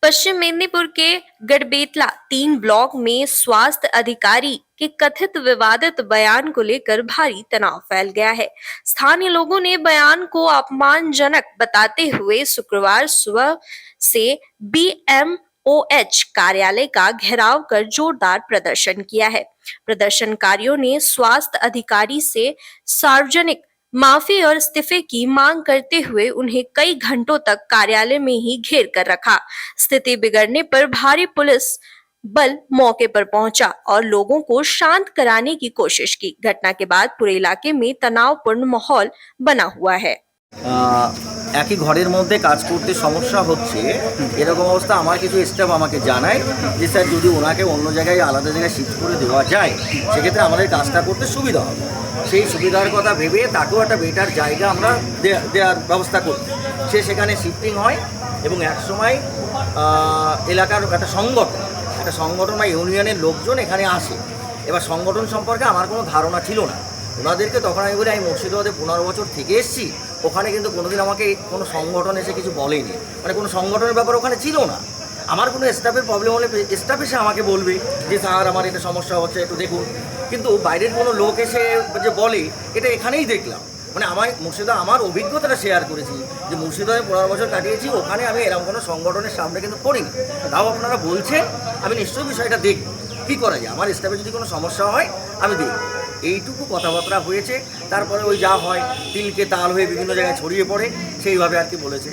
पश्चिम मेदिनीपुर के गड़बेतला 3 ब्लॉक में स्वास्थ्य अधिकारी के कथित विवादित बयान को लेकर भारी तनाव फैल गया है। स्थानीय लोगों ने बयान को अपमानजनक बताते हुए शुक्रवार सुबह से बीएमओएच कार्यालय का घेराव कर जोरदार प्रदर्शन किया है। प्रदर्शनकारियों ने स्वास्थ्य अधिकारी से सार्वजनिक माफी और इस्तीफे की मांग करते हुए उन्हें कई घंटों तक कार्यालय में ही घेर कर रखा। स्थिति बिगड़ने पर भारी पुलिस बल मौके पर पहुंचा और लोगों को शांत कराने की कोशिश की। घटना के बाद पूरे इलाके में तनावपूर्ण माहौल बना हुआ है। একই ঘরের মধ্যে কাজ করতে সমস্যা হচ্ছে এরকম অবস্থা আমার কিছু স্টাফ আমাকে জানায় যে স্যার যদি ওনাকে অন্য জায়গায় আলাদা জায়গায় শিফট করে দেওয়া যায় সেক্ষেত্রে আমাদের কাজটা করতে সুবিধা হবে। সেই সুবিধার কথা ভেবে তাকেও একটা বেটার জায়গা আমরা দেওয়ার ব্যবস্থা করি। সে সেখানে শিফটিং হয় এবং একসময় এলাকার একটা সংগঠন বা ইউনিয়নের লোকজন এখানে আসে। এবার সংগঠন সম্পর্কে আমার কোনো ধারণা ছিল না। ওনাদেরকে তখন আমি বলি আমি মুর্শিদাবাদে 15 বছর থেকে এসেছি, ওখানে কিন্তু কোনোদিন আমাকে কোনো সংগঠন এসে কিছু বলেনি, মানে কোনো সংগঠনের ব্যাপার ওখানে ছিল না। আমার কোনো স্টাফের প্রবলেম হলে স্টাফ এসে আমাকে বলবে যে স্যার আমার এটা সমস্যা হচ্ছে একটু দেখুন, কিন্তু বাইরের কোনো লোক এসে যে বলে এটা এখানেই দেখলাম। মানে আমার অভিজ্ঞতাটা শেয়ার করেছি যে মুর্শিদাবাদে 15 বছর কাটিয়েছি, ওখানে আমি এরকম কোনো সংগঠনের সামনে কিন্তু পড়িনি। তাও আপনারা বলছেন, আমি নিশ্চয়ই বিষয়টা দেখব কী করা যায়। আমার স্টাফে যদি কোনো সমস্যা হয় আমি দেখব। এইটুকু কথাবার্তা হয়েছে, তারপরে ওই যা হয় তিলকে তাল হয়ে বিভিন্ন জায়গায় ছড়িয়ে পড়ে, সেইভাবে আর কি বলেছে।